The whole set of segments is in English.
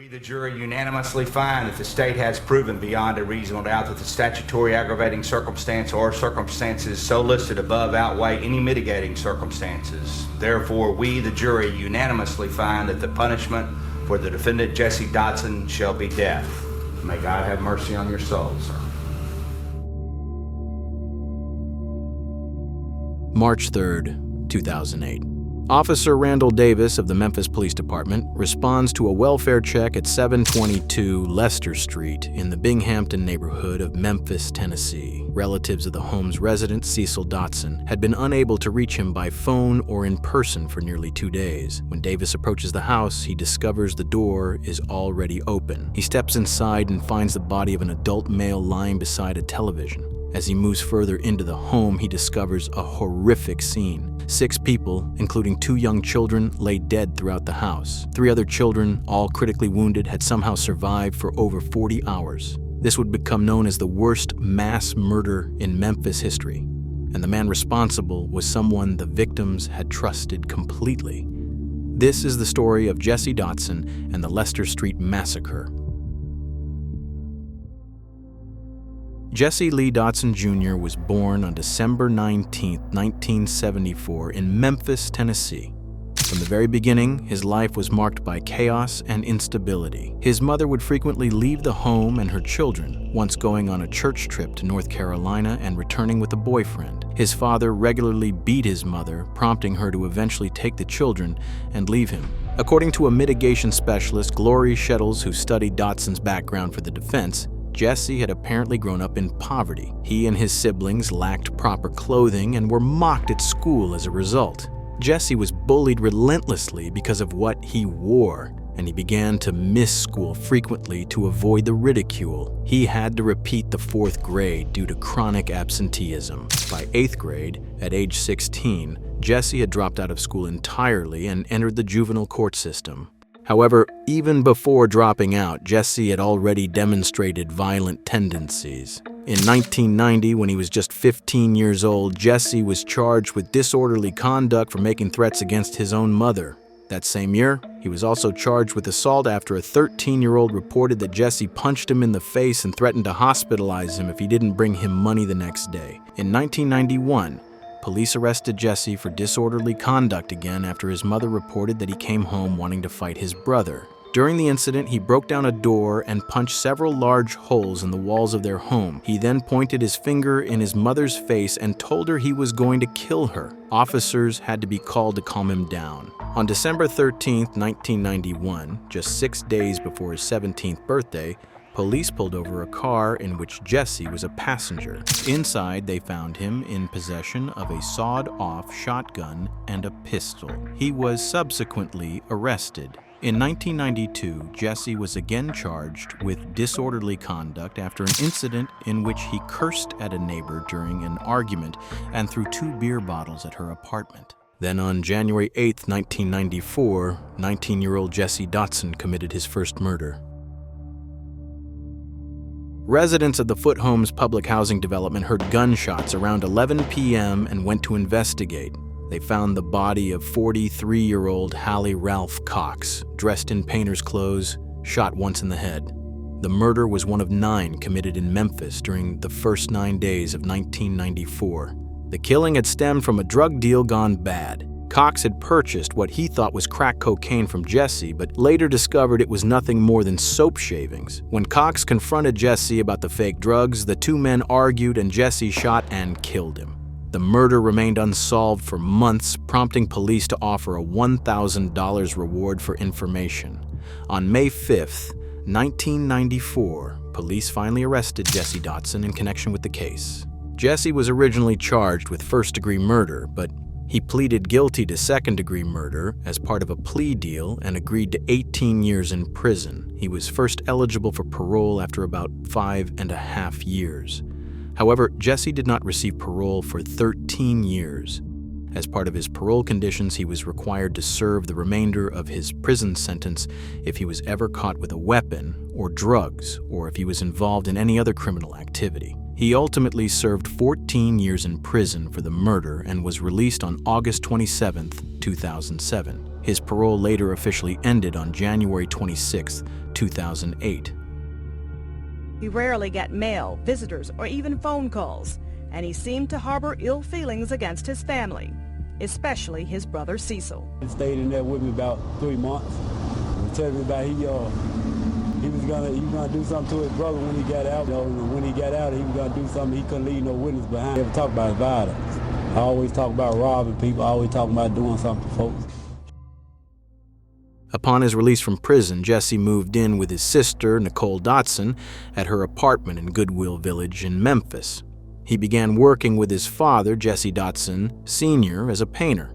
We, the jury, unanimously find that the state has proven beyond a reasonable doubt that the statutory aggravating circumstance or circumstances so listed above outweigh any mitigating circumstances. Therefore, we, the jury, unanimously find that the punishment for the defendant, Jessie Dotson, shall be death. May God have mercy on your soul, sir. March 3rd, 2008. Officer Randall Davis of the Memphis Police Department responds to a welfare check at 722 Lester Street in the Binghamton neighborhood of Memphis, Tennessee. Relatives of the home's resident, Jessie Dotson, had been unable to reach him by phone or in person for nearly 2 days. When Davis approaches the house, he discovers the door is already open. He steps inside and finds the body of an adult male lying beside a television. As he moves further into the home, he discovers a horrific scene. 6 people, including 2 young children, lay dead throughout the house. 3 other children, all critically wounded, had somehow survived for over 40 hours. This would become known as the worst mass murder in Memphis history, and the man responsible was someone the victims had trusted completely. This is the story of Jessie Dotson and the Lester Street Massacre. Jessie Lee Dotson Jr. was born on December 19, 1974 in Memphis, Tennessee. From the very beginning, his life was marked by chaos and instability. His mother would frequently leave the home and her children, once going on a church trip to North Carolina and returning with a boyfriend. His father regularly beat his mother, prompting her to eventually take the children and leave him. According to a mitigation specialist, Glory Shettles, who studied Dotson's background for the defense, Jessie had apparently grown up in poverty. He and his siblings lacked proper clothing and were mocked at school as a result. Jessie was bullied relentlessly because of what he wore, and he began to miss school frequently to avoid the ridicule. He had to repeat the 4th grade due to chronic absenteeism. By 8th grade, at age 16, Jessie had dropped out of school entirely and entered the juvenile court system. However, even before dropping out, Jessie had already demonstrated violent tendencies. In 1990, when he was just 15 years old, Jessie was charged with disorderly conduct for making threats against his own mother. That same year, he was also charged with assault after a 13-year-old reported that Jessie punched him in the face and threatened to hospitalize him if he didn't bring him money the next day. In 1991, police arrested Jessie for disorderly conduct again after his mother reported that he came home wanting to fight his brother. During the incident, he broke down a door and punched several large holes in the walls of their home. He then pointed his finger in his mother's face and told her he was going to kill her. Officers had to be called to calm him down. On December 13, 1991, just 6 days before his 17th birthday, police pulled over a car in which Jessie was a passenger. Inside, they found him in possession of a sawed-off shotgun and a pistol. He was subsequently arrested. In 1992, Jessie was again charged with disorderly conduct after an incident in which he cursed at a neighbor during an argument and threw 2 beer bottles at her apartment. Then on January 8, 1994, 19-year-old Jessie Dotson committed his first murder. Residents of the Foot Homes public housing development heard gunshots around 11 p.m. and went to investigate. They found the body of 43-year-old Hallie Ralph Cox, dressed in painter's clothes, shot once in the head. The murder was one of 9 committed in Memphis during the first 9 days of 1994. The killing had stemmed from a drug deal gone bad. Cox had purchased what he thought was crack cocaine from Jessie, but later discovered it was nothing more than soap shavings. When Cox confronted Jessie about the fake drugs, the 2 men argued and Jessie shot and killed him. The murder remained unsolved for months, prompting police to offer a $1,000 reward for information. On May 5th, 1994, police finally arrested Jessie Dotson in connection with the case. Jessie was originally charged with first-degree murder, but he pleaded guilty to second-degree murder as part of a plea deal and agreed to 18 years in prison. He was first eligible for parole after about 5.5 years. However, Jessie did not receive parole for 13 years. As part of his parole conditions, he was required to serve the remainder of his prison sentence if he was ever caught with a weapon or drugs, or if he was involved in any other criminal activity. He ultimately served 14 years in prison for the murder and was released on August 27, 2007. His parole later officially ended on January 26, 2008. He rarely got mail, visitors, or even phone calls, and he seemed to harbor ill feelings against his family, especially his brother Cecil. He stayed in there with me about 3 months. He told me about he was gonna do something to his brother when he got out. And when he got out, he was gonna do something. He couldn't leave no witness behind. He never talk about violence. I always talk about robbing people. I always talk about doing something to folks. Upon his release from prison, Jesse moved in with his sister, Nicole Dodson, at her apartment in Goodwill Village in Memphis. He began working with his father, Jessie Dotson, Sr., as a painter.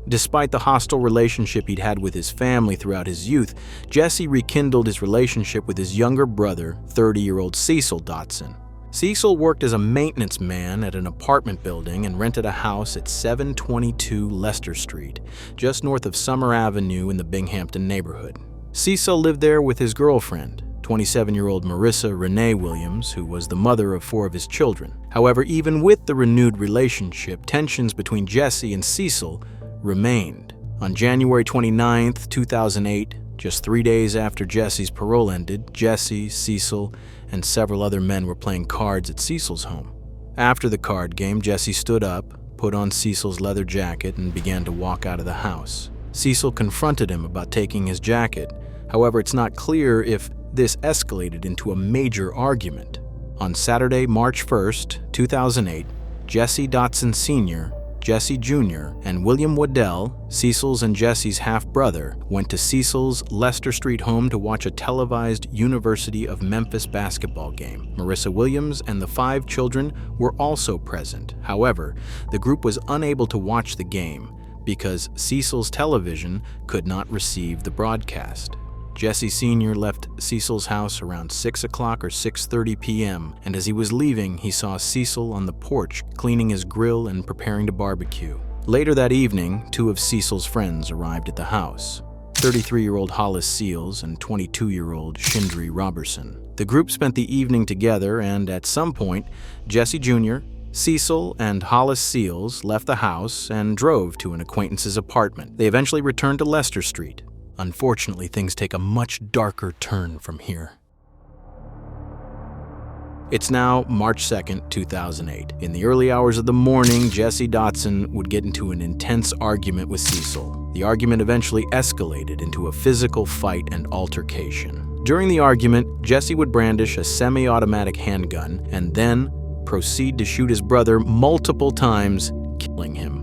Despite the hostile relationship he'd had with his family throughout his youth, Jesse rekindled his relationship with his younger brother, 30-year-old Cecil Dotson. Cecil worked as a maintenance man at an apartment building and rented a house at 722 Lester Street, just north of Summer Avenue in the Binghamton neighborhood. Cecil lived there with his girlfriend, 27-year-old Marissa Renee Williams, who was the mother of 4 of his children. However, even with the renewed relationship, tensions between Jesse and Cecil remained. On January 29, 2008, just 3 days after Jesse's parole ended, Jesse, Cecil, and several other men were playing cards at Cecil's home. After the card game, Jesse stood up, put on Cecil's leather jacket, and began to walk out of the house. Cecil confronted him about taking his jacket. However, it's not clear if this escalated into a major argument. On Saturday, March 1st, 2008, Jessie Dotson Sr., Jesse Jr., and William Waddell, Cecil's and Jesse's half-brother, went to Cecil's Lester Street home to watch a televised University of Memphis basketball game. Marissa Williams and the 5 children were also present. However, the group was unable to watch the game because Cecil's television could not receive the broadcast. Jesse Sr. left Cecil's house around 6 o'clock or 6:30 p.m., and as he was leaving, he saw Cecil on the porch cleaning his grill and preparing to barbecue. Later that evening, 2 of Cecil's friends arrived at the house, 33-year-old Hollis Seals and 22-year-old Shindri Robertson. The group spent the evening together, and at some point, Jesse Jr., Cecil, and Hollis Seals left the house and drove to an acquaintance's apartment. They eventually returned to Lester Street. Unfortunately, things take a much darker turn from here. It's now March 2nd, 2008. In the early hours of the morning, Jessie Dotson would get into an intense argument with Cecil. The argument eventually escalated into a physical fight and altercation. During the argument, Jesse would brandish a semi-automatic handgun and then proceed to shoot his brother multiple times, killing him.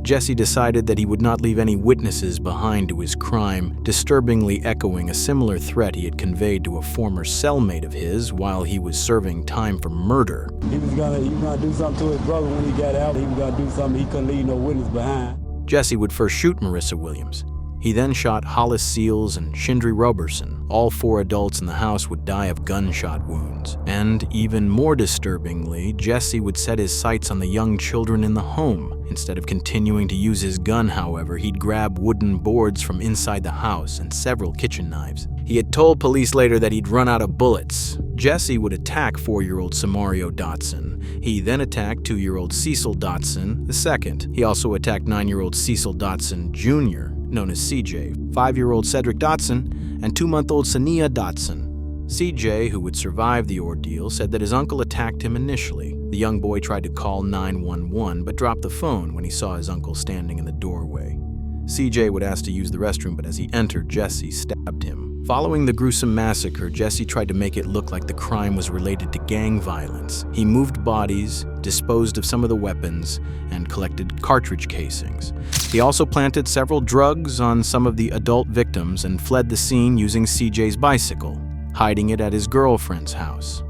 Jesse decided that he would not leave any witnesses behind to his crime, disturbingly echoing a similar threat he had conveyed to a former cellmate of his while he was serving time for murder. He was gonna do something to his brother when he got out. He was gonna do something. He couldn't leave no witness behind. Jesse would first shoot Marissa Williams. He then shot Hollis Seals and Shindri Robertson. All 4 adults in the house would die of gunshot wounds. And even more disturbingly, Jesse would set his sights on the young children in the home. Instead of continuing to use his gun, however, he'd grab wooden boards from inside the house and several kitchen knives. He had told police later that he'd run out of bullets. Jesse would attack 4-year-old Samario Dotson. He then attacked 2-year-old Cecil Dotson II. He also attacked 9-year-old Cecil Dotson Jr., known as CJ, 5-year-old Cedric Dotson, and 2-month-old Sania Dotson. CJ, who would survive the ordeal, said that his uncle attacked him initially. The young boy tried to call 911 but dropped the phone when he saw his uncle standing in the doorway. CJ would ask to use the restroom, but as he entered, Jesse stabbed him. Following the gruesome massacre, Jesse tried to make it look like the crime was related to gang violence. He moved bodies, disposed of some of the weapons, and collected cartridge casings. He also planted several drugs on some of the adult victims and fled the scene using CJ's bicycle, hiding it at his girlfriend's house.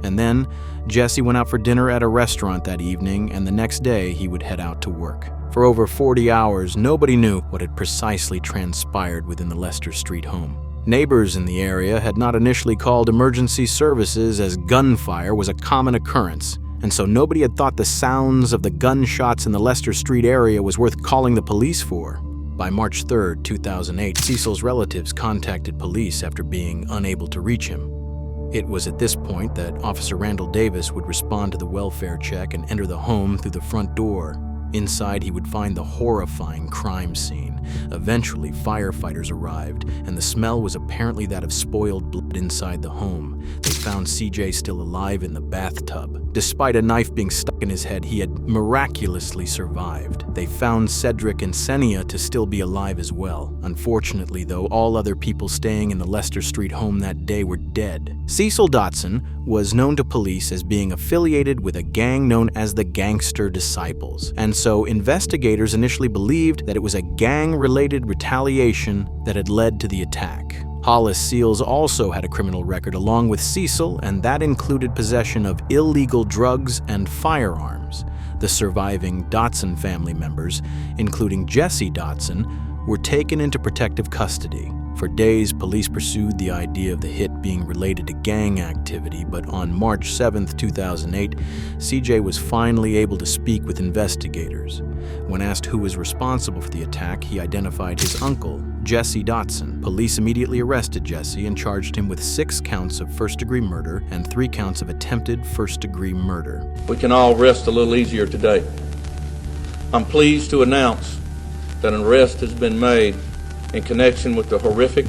And then, Jesse went out for dinner at a restaurant that evening, and the next day he would head out to work. For over 40 hours, nobody knew what had precisely transpired within the Lester Street home. Neighbors in the area had not initially called emergency services as gunfire was a common occurrence, and so nobody had thought the sounds of the gunshots in the Lester Street area was worth calling the police for. By March 3rd, 2008, Cecil's relatives contacted police after being unable to reach him. It was at this point that Officer Randall Davis would respond to the welfare check and enter the home through the front door. Inside, he would find the horrifying crime scene. Eventually, firefighters arrived, and the smell was apparently that of spoiled blood inside the home. They found CJ still alive in the bathtub. Despite a knife being stuck in his head, he had miraculously survived. They found Cedric and Senia to still be alive as well. Unfortunately, though, all other people staying in the Lester Street home that day were dead. Cecil Dotson was known to police as being affiliated with a gang known as the Gangster Disciples, and so investigators initially believed that it was a gang-related retaliation that had led to the attack. Hollis Seals also had a criminal record along with Cecil, and that included possession of illegal drugs and firearms. The surviving Dotson family members, including Jessie Dotson, were taken into protective custody. For days, police pursued the idea of the hit being related to gang activity, but on March 7, 2008, CJ was finally able to speak with investigators. When asked who was responsible for the attack, he identified his uncle, Jessie Dotson. Police immediately arrested Jessie and charged him with 6 counts of first-degree murder and 3 counts of attempted first-degree murder. We can all rest a little easier today. I'm pleased to announce that an arrest has been made in connection with the horrific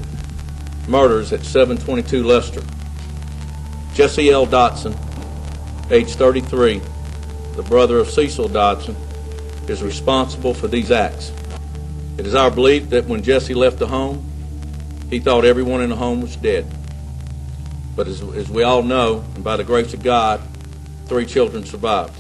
murders at 722 Lester. Jesse L. Dotson, age 33, the brother of Cecil Dotson, is responsible for these acts. It is our belief that when Jesse left the home, he thought everyone in the home was dead. But as we all know, and by the grace of God, 3 children survived.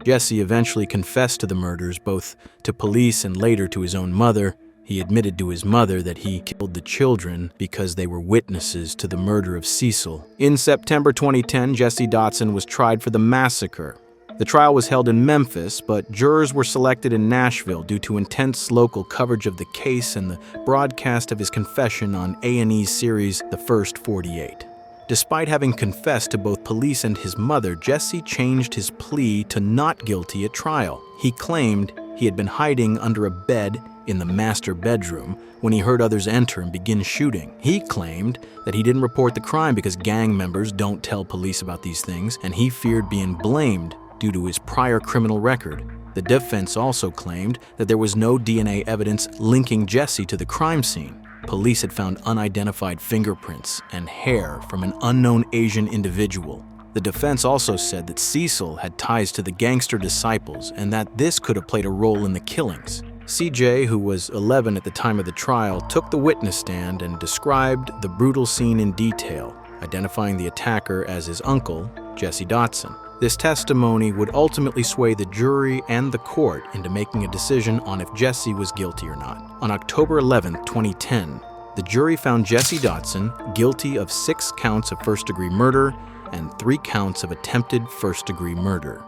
Jesse eventually confessed to the murders, both to police and later to his own mother. He admitted to his mother that he killed the children because they were witnesses to the murder of Cecil. In September 2010, Jessie Dotson was tried for the massacre. The trial was held in Memphis, but jurors were selected in Nashville due to intense local coverage of the case and the broadcast of his confession on A&E's series The First 48. Despite having confessed to both police and his mother, Jesse changed his plea to not guilty at trial. He claimed he had been hiding under a bed in the master bedroom when he heard others enter and begin shooting. He claimed that he didn't report the crime because gang members don't tell police about these things, and he feared being blamed due to his prior criminal record. The defense also claimed that there was no DNA evidence linking Jesse to the crime scene. Police had found unidentified fingerprints and hair from an unknown Asian individual. The defense also said that Cecil had ties to the Gangster Disciples and that this could have played a role in the killings. CJ, who was 11 at the time of the trial, took the witness stand and described the brutal scene in detail, identifying the attacker as his uncle, Jesse Dotson. This testimony would ultimately sway the jury and the court into making a decision on if Jesse was guilty or not. On October 11, 2010, the jury found Jesse Dotson guilty of 6 counts of first-degree murder and 3 counts of attempted first-degree murder.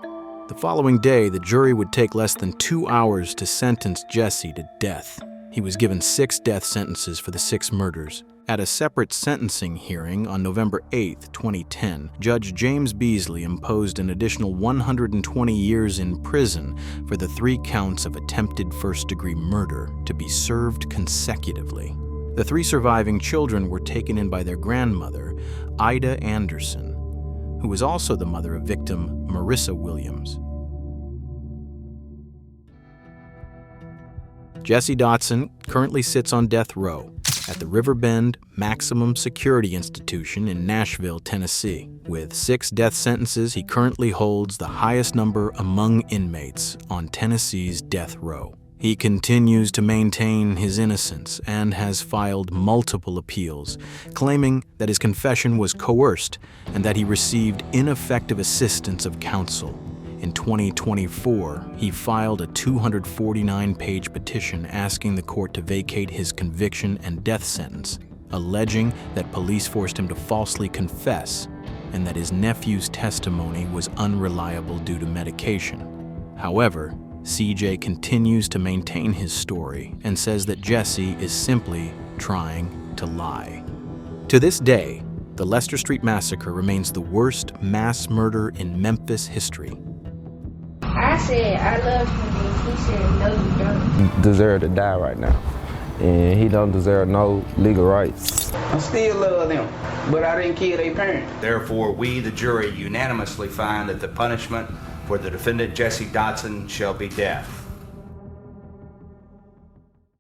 The following day, the jury would take less than 2 hours to sentence Jesse to death. He was given 6 death sentences for the 6 murders. At a separate sentencing hearing on November 8, 2010, Judge James Beasley imposed an additional 120 years in prison for the 3 counts of attempted first-degree murder to be served consecutively. The 3 surviving children were taken in by their grandmother, Ida Anderson, who was also the mother of victim Marissa Williams. Jesse Dotson currently sits on death row at the Riverbend Maximum Security Institution in Nashville, Tennessee. With 6 death sentences, he currently holds the highest number among inmates on Tennessee's death row. He continues to maintain his innocence and has filed multiple appeals, claiming that his confession was coerced and that he received ineffective assistance of counsel. In 2024, he filed a 249-page petition asking the court to vacate his conviction and death sentence, alleging that police forced him to falsely confess and that his nephew's testimony was unreliable due to medication. However, CJ continues to maintain his story and says that Jesse is simply trying to lie. To this day, the Lester Street Massacre remains the worst mass murder in Memphis history. I said I love him, and he said no, you don't. He deserves to die right now, and he don't deserve no legal rights. I still love them, but I didn't kill their parents. Therefore, we, the jury, unanimously find that the punishment for the defendant Jessie Dotson shall be death.